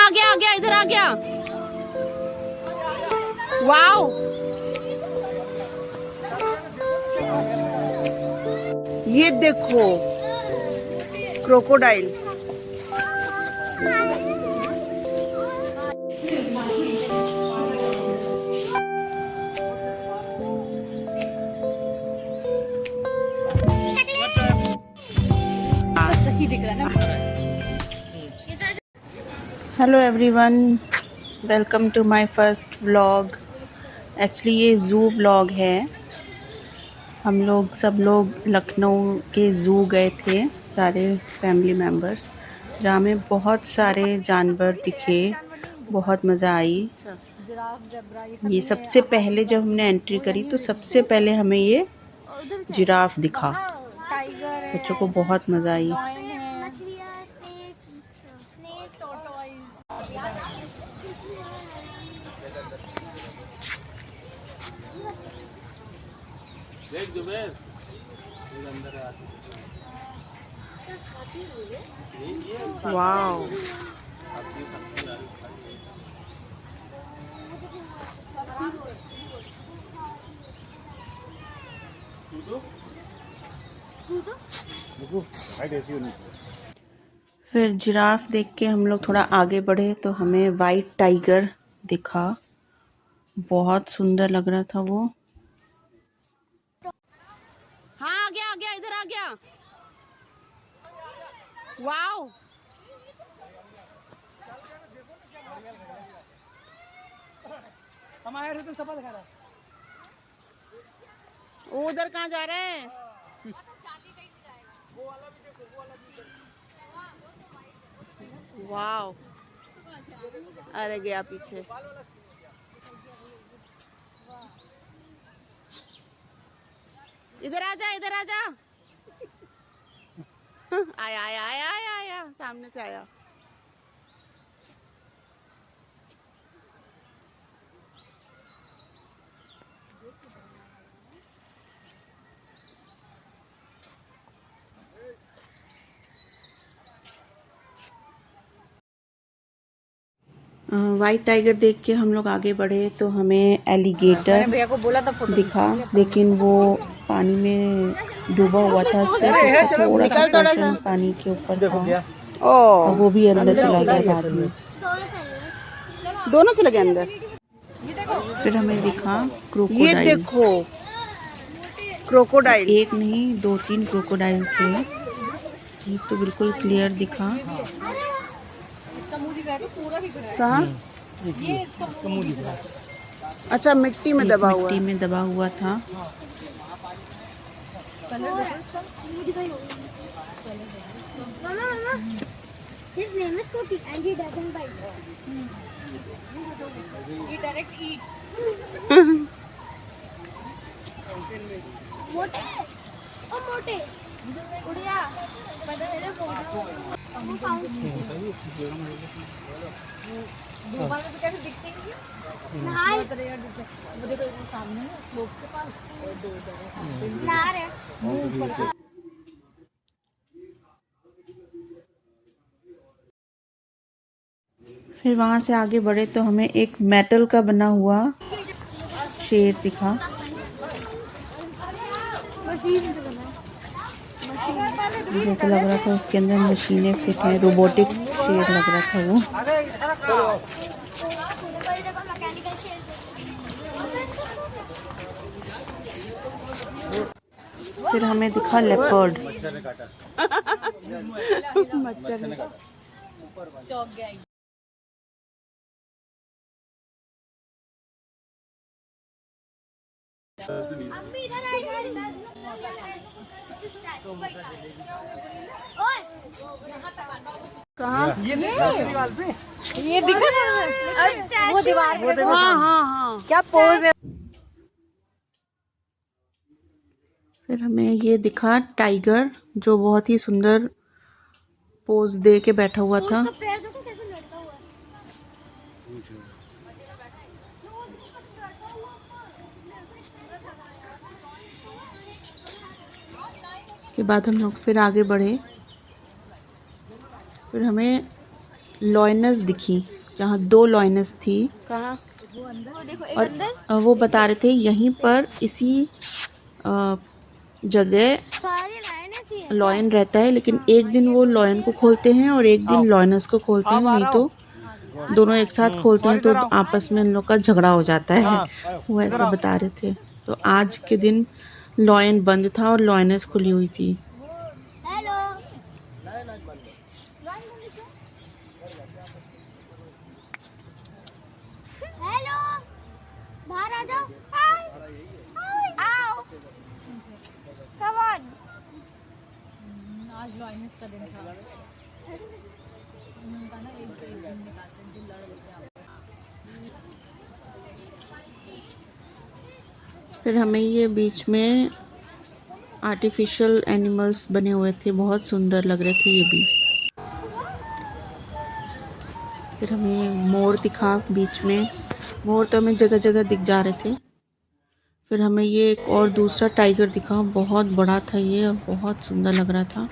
आ गया इधर आ गया। वाओ, ये देखो क्रोकोडाइल। सही दिख रहा है ना। Hello everyone, welcome to my first vlog. Actually ये ज़ू व्लॉग है। हम लोग सब लोग लखनऊ के ज़ू गए थे, सारे फैमिली मेम्बर्स, जहाँ में बहुत सारे जानवर दिखे, बहुत मज़ा आई। ये सबसे पहले जब हमने एंट्री करी तो सबसे पहले हमें ये जिराफ दिखा। बच्चों को बहुत मज़ा आई। वाओ, फिर जिराफ देख के हम लोग थोड़ा आगे बढ़े तो हमें वाइट टाइगर दिखा। बहुत सुंदर लग रहा था वो। हाँ, आ गया इधर आ गया। वाओ, हम आए थे, तुम सपा दिखा रहा। वो उधर कहाँ जा रहे हैं? वाओ, अरे गया पीछे। इधर आ जा, इधर आ जा। आया आया आया आया आया, सामने से आया। वाइट टाइगर देख के हम लोग आगे बढ़े तो हमें एलिगेटर भैया को बोला था दिखा, लेकिन वो पानी में डूबा हुआ था। सिर्फ उसका थोड़ा सा पोर्शन पानी के ऊपर था और वो भी अंदर चला गया बाद में। दोनों चले गए अंदर। फिर हमें दिखा क्रोकोडाइल। ये देखो क्रोकोडाइल, एक नहीं 2-3 क्रोकोडाइल थे। ये तो बिल्कुल क्लियर दिखा। कहाँ? अच्छा, मिट्टी में दबा हुआ, मिट्टी में दबा हुआ था। His name is Cookie and he doesn't bite. He direct eat. मोटे, ओ मोटे, उड़िया, पता है ना फोटो? मोबाइल में तो कैसे दिखते हैं? नहा वो देखो सामने ना स्लोप के पास नहा रहे। फिर वहाँ से आगे बढ़े तो हमें एक मेटल का बना हुआ शेर दिखा। जैसे लग रहा था उसके अंदर मशीनें फिट हैं, रोबोटिक शेर लग रहा था वो। फिर हमें दिखा लेपर्ड। मच्छर ने चौंक गया। कहाँ? ये दिखा वो दीवार पे। हाँ हाँ हाँ, क्या पोज है। फिर हमें ये दिखा टाइगर, जो बहुत ही सुंदर पोज दे के बैठा हुआ था। उसके बाद हम लोग फिर आगे बढ़े। फिर हमें लॉयनस दिखी। जहाँ 2 लॉयनेस थी। कहाँ? वो देखो एक और अंदर। वो बता रहे थे यहीं पर इसी जगह सारे लाइन ऐसी है क्या? लॉयन रहता है, लेकिन एक दिन वो लॉयन को खोलते हैं और एक दिन लॉयनस को खोलते हैं, नहीं तो दोनों एक साथ खोलते हैं तो आपस में इन लोग का झगड़ा हो जाता है। वो ऐसा बता रहे थे। तो आज के दिन लॉयन बंद था और लॉयनस खुली हुई थी। हेलो। हेलो, बाहर आ जाओ। आओ। Come on. आज लॉयनेस का दिन था। उनका ना एक दिन निकालते हैं जो लड़ लेते हैं। फिर हमें ये बीच में आर्टिफिशियल एनिमल्स बने हुए थे, बहुत सुंदर लग रहे थे ये भी। फिर हमें मोर दिखा बीच में। मोर तो हमें जगह जगह दिख जा रहे थे। फिर हमें ये एक और दूसरा टाइगर दिखा, बहुत बड़ा था ये और बहुत सुंदर लग रहा था।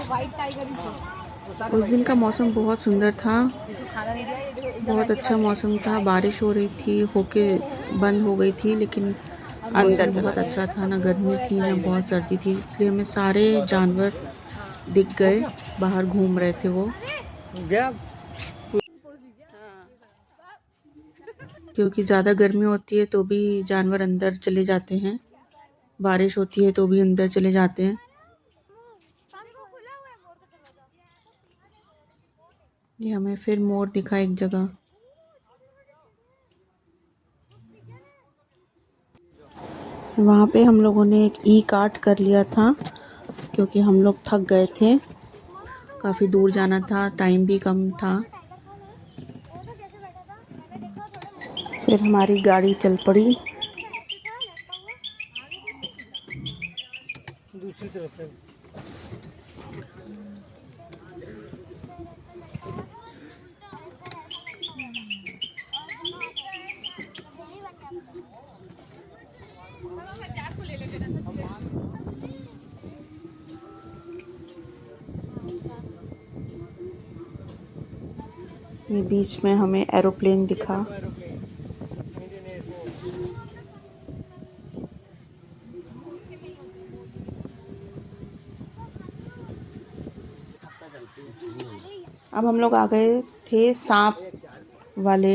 व्हाइट टाइगर ही था। उस दिन का मौसम बहुत सुंदर था, इसको खाना नहीं दिया। बहुत अच्छा मौसम था। बारिश हो रही थी, होके बंद हो गई थी, लेकिन मौसम बहुत अच्छा था, ना गर्मी थी ना बहुत सर्दी थी, इसलिए हमें सारे जानवर दिख गए। बाहर घूम रहे थे वो, क्योंकि ज़्यादा गर्मी होती है तो भी जानवर अंदर चले जाते हैं, बारिश होती है तो भी अंदर चले जाते हैं। ये हमें फिर मोर दिखा एक जगह। वहाँ पे हम लोगों ने एक ई कार्ट कर लिया था, क्योंकि हम लोग थक गए थे, काफ़ी दूर जाना था, टाइम भी कम था। फिर हमारी गाड़ी चल पड़ी। दूसरी तरफ से ये बीच में हमें एरोप्लेन दिखा। अब हम लोग आ गए थे सांप वाले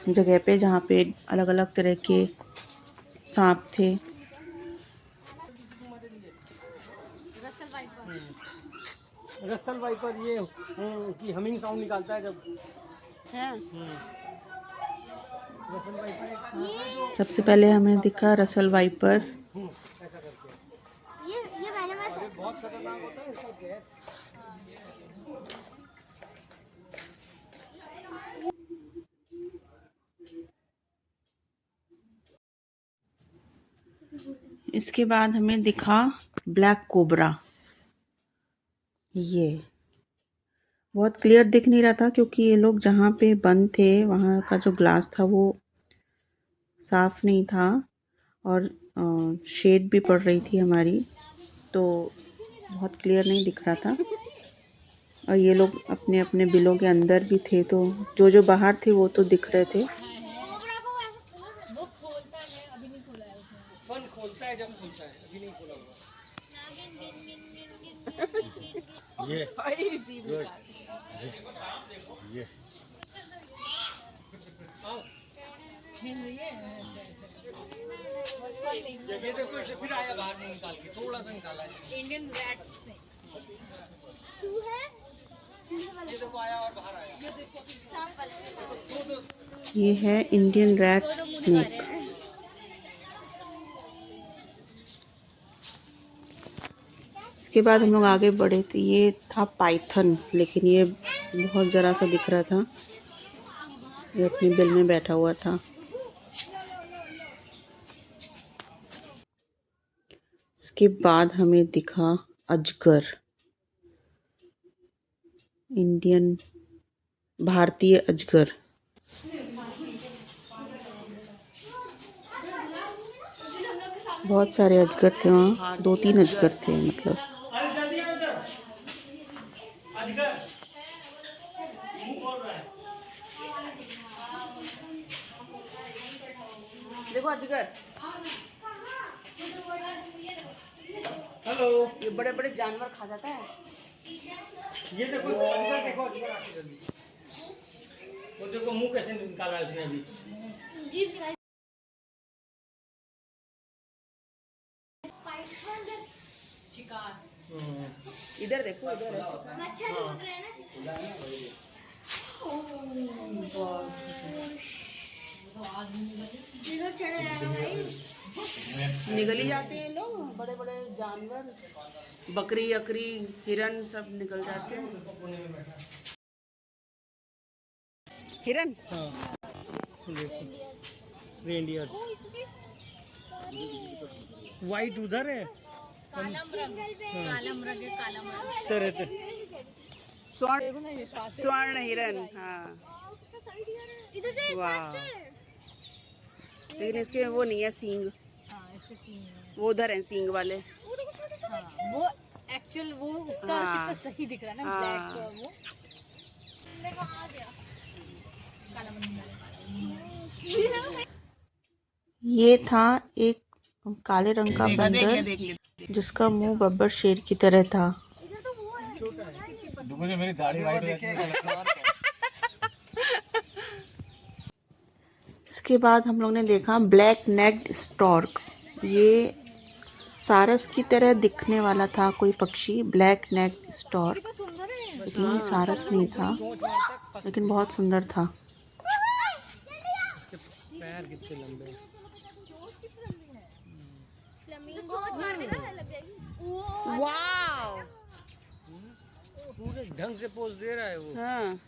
जगह पे, जहाँ पे अलग अलग तरह के सांप थे। रसल वाइपर ये की हमिंग साउंड निकालता है जब रसल वाइपर एक सबसे पहले हमें दिखा रसल वाइपर। ऐसा करके ये मैंने बहुत खतरनाक होता है इसका गैस। इसके बाद हमें दिखा ब्लैक कोबरा। ये बहुत क्लियर दिख नहीं रहा था, क्योंकि ये लोग जहाँ पे बंद थे वहाँ का जो ग्लास था वो साफ़ नहीं था, और शेड भी पड़ रही थी हमारी, तो बहुत क्लियर नहीं दिख रहा था। और ये लोग अपने अपने बिलों के अंदर भी थे, तो जो बाहर थे वो तो दिख रहे थे। वो खोलता है, अभी नहीं खोला है उसने। फन खोलता है जब खोलता है, अभी नहीं खोला हुआ। ये ये ये देखो इसे फिर आया बाहर में निकाल के, थोड़ा सा निकाला है। Indian rat snake. चूहे? ये देखो आया और बाहर आया। ये देखो सांप वाला। ये है इंडियन रैट स्नेक। इसके बाद हम लोग आगे बढ़े तो ये था पाइथन, लेकिन ये बहुत ज़रा सा दिख रहा था, ये अपने बिल में बैठा हुआ था। इसके बाद हमें दिखा अजगर, इंडियन भारतीय अजगर। बहुत सारे अजगर थे वहाँ, 2-3 अजगर थे मतलब। अरे जल्दी आओ इधर। अजगर मुंह खोल रहा है। देखो अजगर, हेलो, ये बड़े बड़े जानवर खा जाता है। ये देखो अजगर, देखो अजगर आके जल्दी। वो देखो मुंह कैसे निकाला है उसने अभी। शिकार। इधर देखो, इधर है। मच्छर उड़ रहे हैं ना। ये लोग चढ़े जा रहे हैं भाई। निकल ही जाते हैं लोग, बड़े बड़े जानवर, बकरी अकरी हिरन सब निकल जाते हैं। हिरन, हाँ रेंडियर्स। वाइट उधर है। तरह स्वर्ण हिरन, हाँ। इधर से वाह, लेकिन इसके वो नहीं है सींग, इसके सीन है। वो उधर है सींग वाले। वो देखो छोटे वो एक्चुअल वो उसका हाँ। कितना सही दिख रहा है ना, हाँ। ब्लैक वो देखो आ गया काला बंदर। ये था एक काले रंग का बंदर जिसका मुंह बब्बर शेर की तरह था। इधर तो वो है। मुझे मेरी दाढ़ी वाइट इसके बाद हम लोग ने देखा ब्लैक नेक्ड स्टॉर्क। ये सारस की तरह दिखने वाला था कोई पक्षी, ब्लैक नेक्ड स्टॉर्क, कितना सुंदर है। लेकिन ये सारस नहीं था, लेकिन बहुत सुंदर था। पैर कितने लंबे हैं। फ्लेमिंगो मारने का लग जाएगी। वाव, पूरे ढंग से पोज दे रहा है वो। हाँ।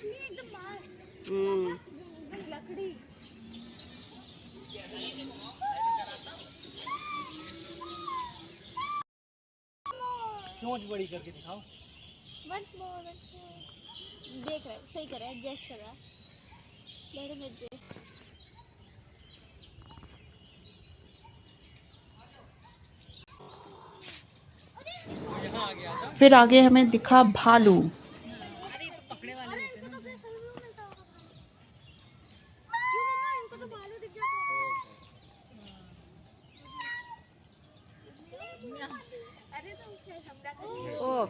एकदम पास हम्म, लकड़ी। चोंच बड़ी करके दिखाओ। once more देख रहा है, सही कर रहा है, एडजस्ट कर रहा है। let him adjust। यहाँ आ गया था। फिर आगे हमें दिखा भालू। अरे तो पकड़े वाले होते हैं ना। क्यों मम्मा इनको तो भालू दिख जाता है। अरे तो उसे हमला कर। ओ,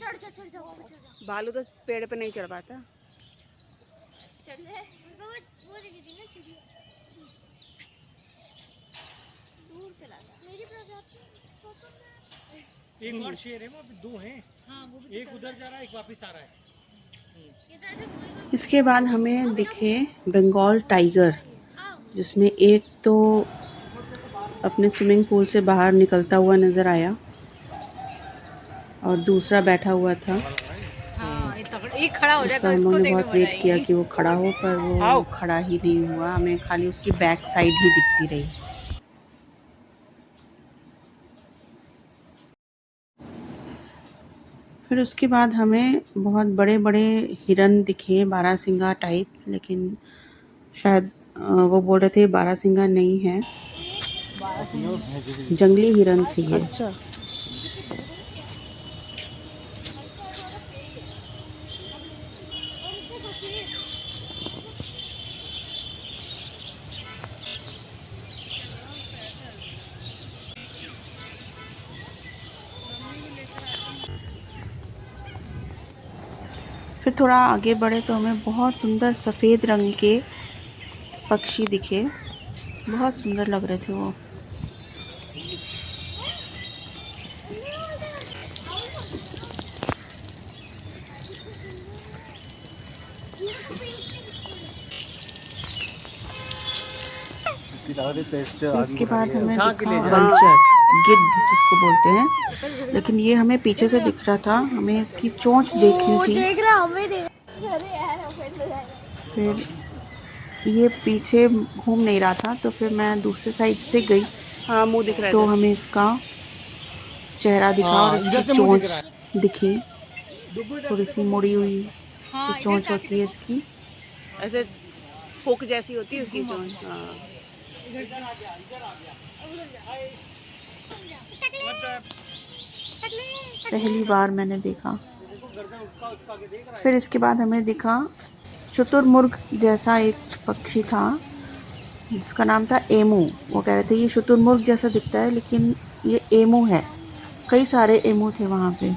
चढ़ जा चढ़ जा ऊपर चढ़ जा। भालू तो पेड़ पे नहीं चढ़ पाता। चढ़ गए उनको वो देखी थी ना चिड़िया। दूर चला गया मेरी प्रजाति। एक और शेर है, वहाँ पे दो हैं। हाँ वो भी एक उधर जा रहा है, एक वापस आ रहा है। ये तो ऐसे घूम इसके बाद हमें दिखे बंगाल टाइगर, जिसमें एक तो अपने स्विमिंग पूल से बाहर निकलता हुआ नजर आया और दूसरा बैठा हुआ था। हाँ एक खड़ा हो उसका हम लोगों ने बहुत वेट किया कि वो खड़ा हो, पर वो खड़ा ही नहीं हुआ। हमें खाली उसकी बैक साइड ही दिखती रही। फिर उसके बाद हमें बहुत बड़े बड़े हिरन दिखे, बारहसिंगा टाइप, लेकिन शायद वो बोल रहे थे बारहसिंगा नहीं है, जंगली हिरन थे ये। अच्छा, फिर थोड़ा आगे बढ़े तो हमें बहुत सुंदर सफ़ेद रंग के पक्षी दिखे, बहुत सुंदर लग रहे थे वो। इसके बाद हमें दिखा वल्चर, गिद्ध जिसको बोलते हैं, लेकिन ये हमें पीछे से दिख रहा था, हमें इसकी चोंच देखनी थी। देख रहा हमें देख। अरे यार हमें तो फिर ये पीछे घूम नहीं रहा था, तो फिर मैं दूसरे साइड से गई। हाँ मुंह दिख रहा है। तो हमें इसका चेहरा दिखा और इसकी चोंच दिखी, थोड़ी सी मुड़ी हुई हाँ, ऐसी चोंच इधर होती है जाके इसकी, ऐसे हुक जैसी होती है इसकी चोंच। हाँ इधर आ गया, इधर आ गया, उधर जा। पहली बार मैंने देखा। फिर इसके बाद हमें दिखा शुतुरमुर्ग जैसा एक पक्षी था जिसका नाम था एमू। वो कह रहे थे ये शुतुरमुर्ग जैसा दिखता है लेकिन ये एमू है। कई सारे एमू थे वहाँ पे।